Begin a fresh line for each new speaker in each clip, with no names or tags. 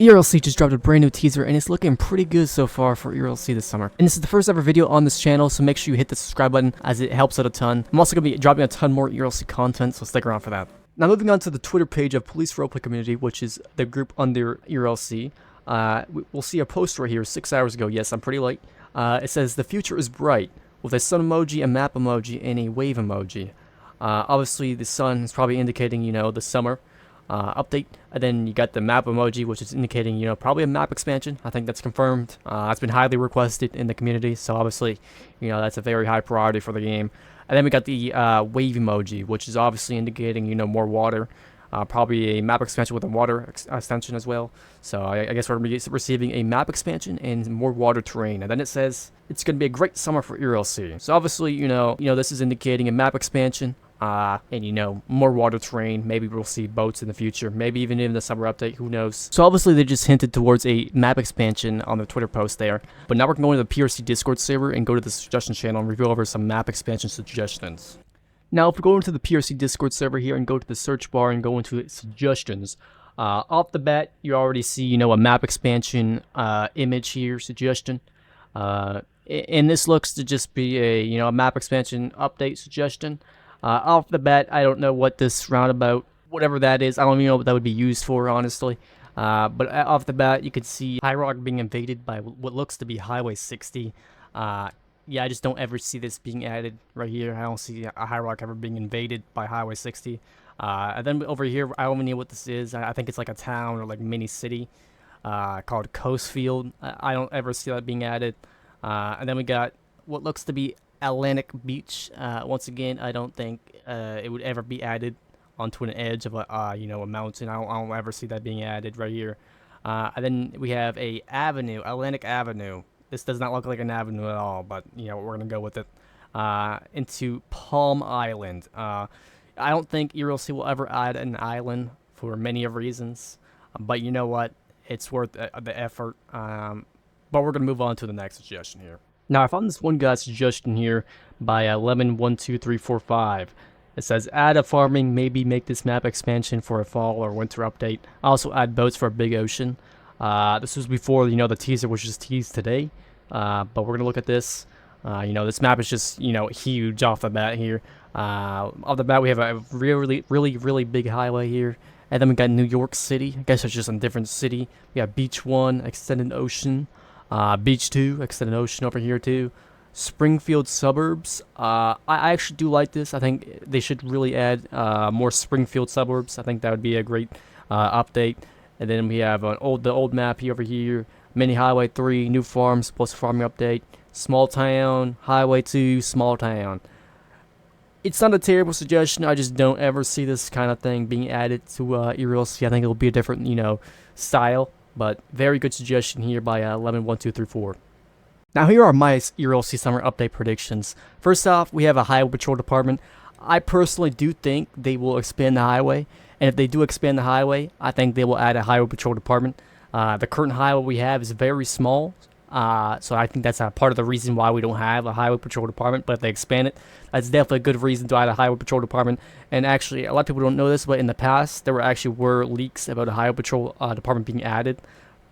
ERLC just dropped a brand new teaser and it's looking pretty good so far for ERLC this summer. And this is the first ever video on this channel, so make sure you hit the subscribe button as it helps out a ton. I'm also going to be dropping a ton more ERLC content, so stick around for that. Now moving on to the Twitter page of Police Roleplay Community, which is the group under ERLC. We'll see a post right here 6 hours ago. Yes, I'm pretty late. It says, "The future is bright," with a sun emoji, a map emoji, and a wave emoji. Obviously the sun is probably indicating, the summer update, and then you got the map emoji, which is indicating, probably a map expansion. I think that's confirmed. It's been highly requested in the community, so obviously, that's a very high priority for the game. And then we got the wave emoji, which is obviously indicating, more water. Probably a map expansion with a water extension as well. So I guess we're going to be receiving a map expansion and more water terrain. And then it says it's going to be a great summer for ERLC. So obviously, this is indicating a map expansion. And more water terrain. Maybe we'll see boats in the future, maybe even in the summer update, who knows. So obviously they just hinted towards a map expansion on the Twitter post there, but now we're going to go to the PRC Discord server and go to the suggestion channel and review over some map expansion suggestions. Now if we go into the PRC Discord server here and go to the search bar and go into suggestions, off the bat you already see a map expansion image here, suggestion, and this looks to just be a map expansion update suggestion. Off the bat, I don't know what this roundabout, whatever that is, I don't even know what that would be used for, honestly. But off the bat, you could see High Rock being invaded by what looks to be Highway 60. Yeah, I just don't ever see this being added right here. I don't see a High Rock ever being invaded by Highway 60. And then over here, I don't even know what this is. I think it's like a town or like mini city called Coastfield. I don't ever see that being added. And then we got what looks to be Atlantic Beach. Once again, I don't think it would ever be added onto an edge of a mountain. I don't ever see that being added right here. And then we have a avenue, Atlantic Avenue. This does not look like an avenue at all, but we're gonna go with it. Into Palm Island. I don't think ERLC will ever add an island for many of reasons, but you know what? It's worth the effort. But we're gonna move on to the next suggestion here. Now, I found this one guy's suggestion here by Lemon12345. It says, add a farming, maybe make this map expansion for a fall or winter update. Also add boats for a big ocean. This was before, the teaser was just teased today. But we're going to look at this. This map is just, huge off the bat here. Off the bat, we have a really big highway here. And then we got New York City. I guess it's just a different city. We got Beach 1, Extended Ocean. Beach 2, Extended Ocean over here too. Springfield Suburbs. I actually do like this. I think they should really add more Springfield Suburbs. I think that would be a great update. And then we have the old map here over here. Mini Highway 3, new farms plus farming update. Small town, Highway 2, small town. It's not a terrible suggestion. I just don't ever see this kind of thing being added to ERLC. I think it'll be a different, style. But very good suggestion here by Lemon1234. Now here are my ERLC summer update predictions. First off, we have a highway patrol department. I personally do think they will expand the highway, and if they do expand the highway, I think they will add a highway patrol department. The current highway we have is very small, so I think that's a part of the reason why we don't have a highway patrol department. But if they expand it, that's definitely a good reason to add a highway patrol department. And actually, a lot of people don't know this, but in the past, there were leaks about a highway patrol department being added,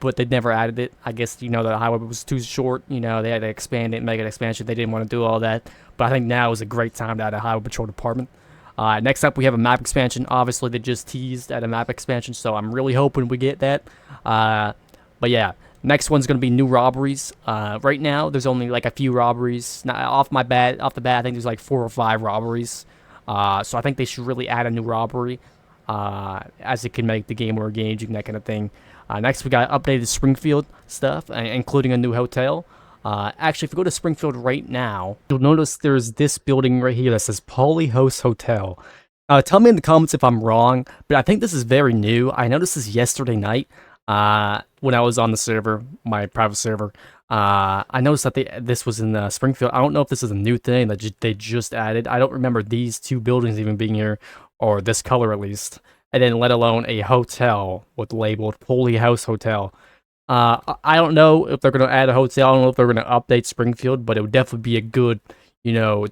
but they never added it. I guess, the highway was too short. They had to expand it, make an expansion. They didn't want to do all that. But I think now is a great time to add a highway patrol department. Next up, we have a map expansion. Obviously, they just teased at a map expansion, so I'm really hoping we get that. But yeah. Next one's going to be new robberies. Right now, there's only like a few robberies. Now, off the bat, I think there's like 4 or 5 robberies. So I think they should really add a new robbery, as it can make the game more engaging, that kind of thing. Next, we got updated Springfield stuff, including a new hotel. Actually, if you go to Springfield right now, you'll notice there's this building right here that says Polyhouse Hotel. Tell me in the comments if I'm wrong, but I think this is very new. I noticed this yesterday night. When I was on the server, my private server, I noticed that this was in Springfield. I don't know if this is a new thing that they just added. I don't remember these 2 buildings even being here, or this color at least. And then let alone a hotel with labeled Polyhouse Hotel. I don't know if they're going to add a hotel. I don't know if they're going to update Springfield, but it would definitely be a good,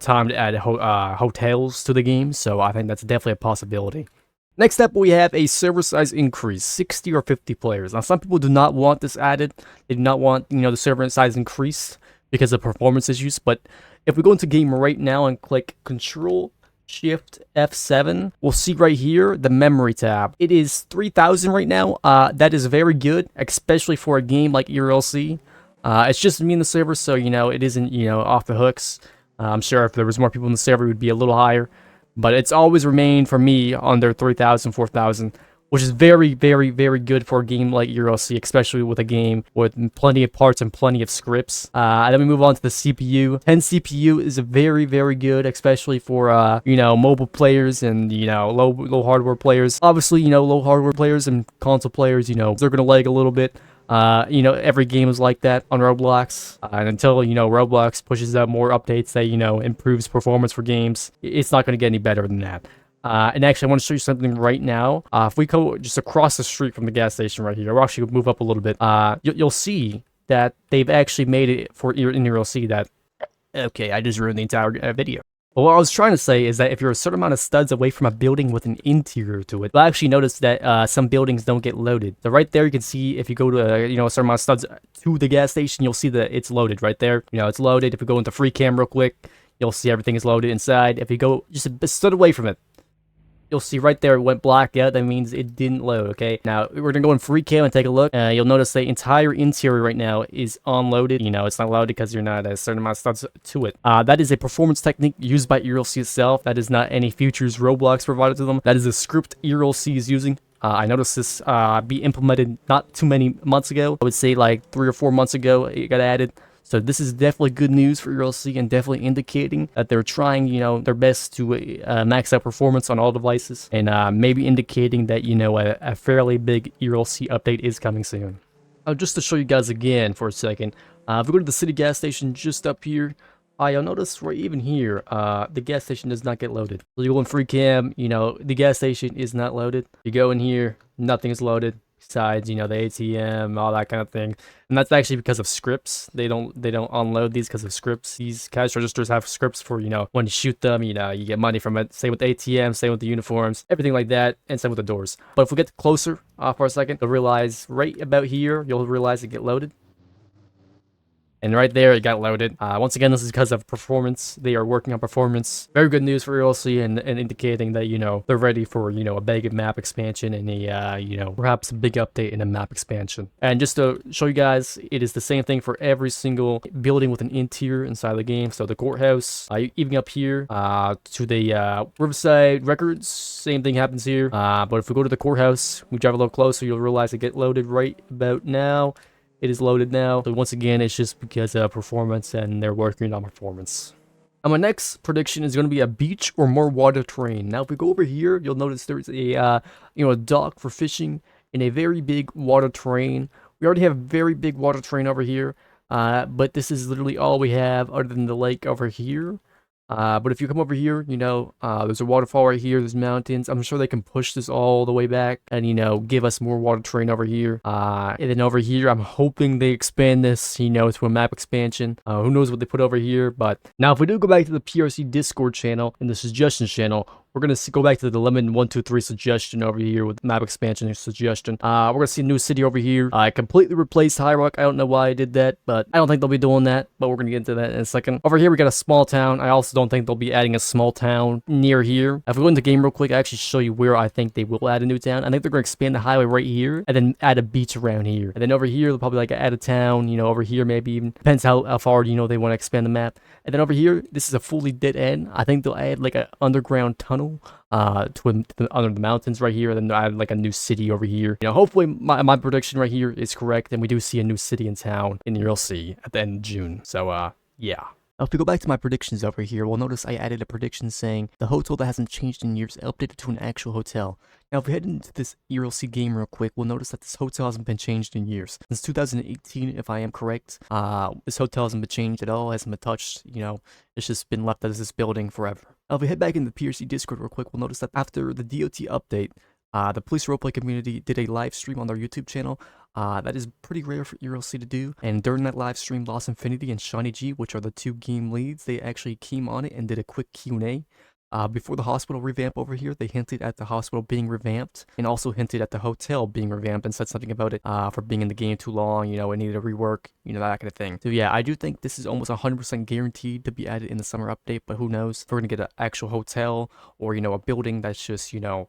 time to add hotels to the game. So I think that's definitely a possibility. Next up, we have a server size increase, 60 or 50 players. Now, some people do not want this added. They do not want, the server size increased because of performance issues. But if we go into game right now and click Control Shift F7, we'll see right here the memory tab. It is 3,000 right now. That is very good, especially for a game like ERLC. It's just me in the server, so it isn't off the hooks. I'm sure if there was more people in the server, it would be a little higher. But it's always remained for me under 3,000, 4,000, which is very, very, very good for a game like ERLC, especially with a game with plenty of parts and plenty of scripts. And then we move on to the CPU. 10 CPU is very, very good, especially for, mobile players and, low hardware players. Obviously, low hardware players and console players, they're going to lag a little bit. Every game is like that on Roblox, and until, Roblox pushes out more updates that, improves performance for games, it's not going to get any better than that. And actually, I want to show you something right now. If we go just across the street from the gas station right here, I'll actually move up a little bit. You'll see that they've actually made it for in ERLC that, okay, I just ruined the entire video. But what I was trying to say is that if you're a certain amount of studs away from a building with an interior to it, you'll actually notice that some buildings don't get loaded. So right there, you can see if you go to a certain amount of studs to the gas station, you'll see that it's loaded right there. It's loaded. If we go into free cam real quick, you'll see everything is loaded inside. If you go just a stud away from it, you'll see right there it went black out. That means it didn't load, okay? Now, we're going to go in free cam and take a look. You'll notice the entire interior right now is unloaded. It's not loaded because you're not a certain amount of studs to it. That is a performance technique used by ERLC itself. That is not any features Roblox provided to them. That is a script ERLC is using. I noticed this be implemented not too many months ago. I would say like 3 or 4 months ago it got added. So this is definitely good news for ERLC and definitely indicating that they're trying, their best to max out performance on all devices, and maybe indicating that, a fairly big ERLC update is coming soon. Just to show you guys again for a second, if we go to the city gas station just up here, you'll notice right even here, the gas station does not get loaded. So you go in free cam, the gas station is not loaded. You go in here, nothing is loaded. Besides, the ATM, all that kind of thing. And that's actually because of scripts. They don't unload these because of scripts. These cash registers have scripts for, when you shoot them, you get money from it. Same with the ATM, same with the uniforms, everything like that, and same with the doors. But if we get closer for a second, you'll realize right about here, you'll realize it get loaded. And right there, it got loaded. Once again, this is because of performance. They are working on performance. Very good news for ERLC and indicating that, they're ready for, a big map expansion and a, perhaps a big update in a map expansion. And just to show you guys, it is the same thing for every single building with an interior inside the game. So the courthouse, even up here to the Riverside Records, same thing happens here. But if we go to the courthouse, we drive a little closer, you'll realize it get loaded right about now. It is loaded now. So once again, it's just because of performance and they're working on performance. And my next prediction is going to be a beach or more water terrain. Now, if we go over here, you'll notice there's a dock for fishing and a very big water terrain. We already have a very big water terrain over here, but this is literally all we have other than the lake over here. But if you come over here, there's a waterfall right here, there's mountains. I'm sure they can push this all the way back and, give us more water terrain over here. And then over here, I'm hoping they expand this, to a map expansion. Who knows what they put over here. But now if we do go back to the PRC Discord channel and the suggestions channel, we're going to go back to the Lemon 123 suggestion over here with map expansion suggestion. We're going to see a new city over here. I completely replaced High Rock. I don't know why I did that, but I don't think they'll be doing that. But we're going to get into that in a second. Over here, we got a small town. I also don't think they'll be adding a small town near here. If we go into the game real quick, I actually show you where I think they will add a new town. I think they're going to expand the highway right here and then add a beach around here. And then over here, they'll probably add a town, over here maybe even. Depends how far, they want to expand the map. And then over here, this is a fully dead end. I think they'll add like an underground tunnel under the mountains right here, and then add like a new city over here. Hopefully my prediction right here is correct, and we do see a new city in town in ERLC at the end of June. So yeah. Now, if we go back to my predictions over here, we'll notice I added a prediction saying the hotel that hasn't changed in years updated to an actual hotel. Now, if we head into this ERLC game real quick, we'll notice that this hotel hasn't been changed in years. Since 2018, if I am correct, this hotel hasn't been changed at all, hasn't been touched, it's just been left as this building forever. Now, if we head back into the PRC Discord real quick, we'll notice that after the DOT update, the police roleplay community did a live stream on their YouTube channel. That is pretty rare for ERLC to do. And during that live stream, Lost Infinity and Shawnee G, which are the two game leads, they actually came on it and did a quick Q&A. Before the hospital revamp over here, they hinted at the hospital being revamped and also hinted at the hotel being revamped and said something about it for being in the game too long, you know, it needed a rework, you know, that kind of thing. So yeah, I do think this is almost 100% guaranteed to be added in the summer update, but who knows if we're going to get an actual hotel or, you know, a building that's just, you know,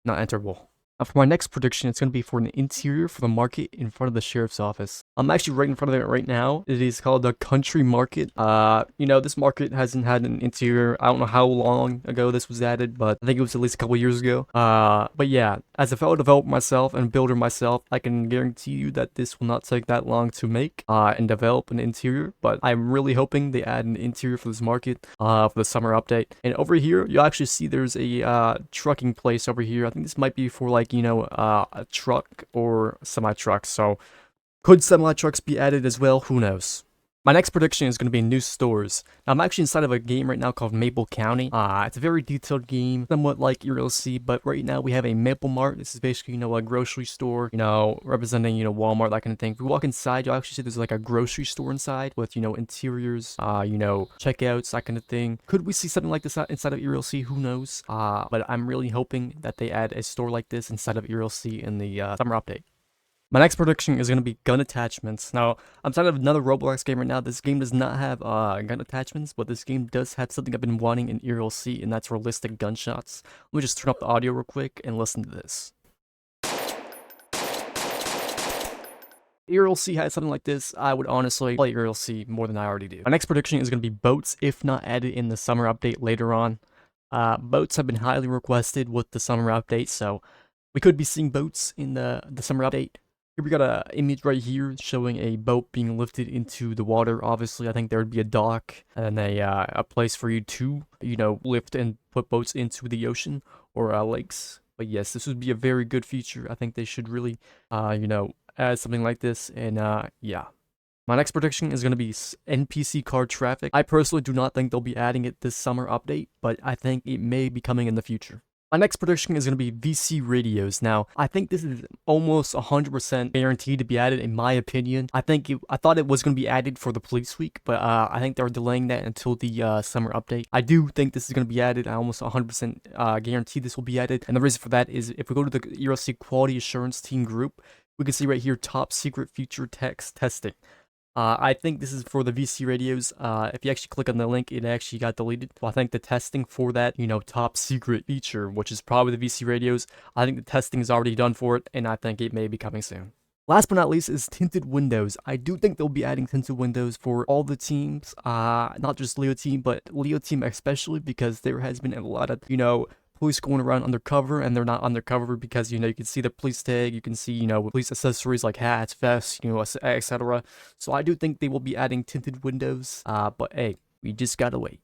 not enterable. For my next prediction, it's going to be for an interior for the market in front of the sheriff's office. I'm actually right in front of it right now. It is called the Country Market. You know, this market hasn't had an interior. I don't know how long ago this was added, but I think it was at least a couple years ago. But yeah, as a fellow developer myself and builder myself, I can guarantee you that this will not take that long to make and develop an interior. But I'm really hoping they add an interior for this market for the summer update. And over here, you'll actually see there's a trucking place over here. I think this might be for like, you know, a truck or semi-truck. So could semi-trucks be added as well? Who knows? My next prediction is going to be new stores. Now, I'm actually inside of a game right now called Maple County. It's a very detailed game, somewhat like ERLC, but right now we have a Maple Mart. This is basically, you know, a grocery store, you know, representing, you know, Walmart, that kind of thing. If we walk inside, you'll actually see there's like a grocery store inside with, you know, interiors, you know, checkouts, that kind of thing. Could we see something like this inside of ERLC? Who knows? But I'm really hoping that they add a store like this inside of ERLC in the summer update. My next prediction is going to be gun attachments. Now, I'm inside of another Roblox game right now. This game does not have gun attachments, but this game does have something I've been wanting in ERLC, and that's realistic gunshots. Let me just turn up the audio real quick and listen to this. ERLC had something like this, I would honestly play ERLC more than I already do. My next prediction is going to be boats, if not added in the summer update later on. Boats have been highly requested with the summer update, so we could be seeing boats in the summer update. Here we got a image right here showing a boat being lifted into the water. Obviously, I think there would be a dock and a place for you to, you know, lift and put boats into the ocean or lakes. But yes, this would be a very good feature. I think they should really, you know, add something like this. And yeah. My next prediction is going to be NPC card traffic. I personally do not think they'll be adding it this summer update, but I think it may be coming in the future. My next prediction is going to be VC radios. Now, I think this is almost 100% guaranteed to be added, in my opinion. I thought it was going to be added for the police week, but I think they're delaying that until the summer update. I do think this is going to be added. I almost 100% guarantee this will be added. And the reason for that is if we go to the ERLC Quality Assurance Team group, we can see right here, top secret feature text testing. I think this is for the VC radios. If you actually click on the link, it actually got deleted. So I think the testing for that, you know, top secret feature, which is probably the VC radios, I think the testing is already done for it, and I think it may be coming soon. Last but not least is tinted windows. I do think they'll be adding tinted windows for all the teams, not just Leo team, but Leo team especially, because there has been a lot of, you know, police going around undercover, and they're not undercover because, you know, you can see the police tag, you can see, you know, police accessories like hats, vests, you know, etc. So I do think they will be adding tinted windows, but hey, we just gotta wait.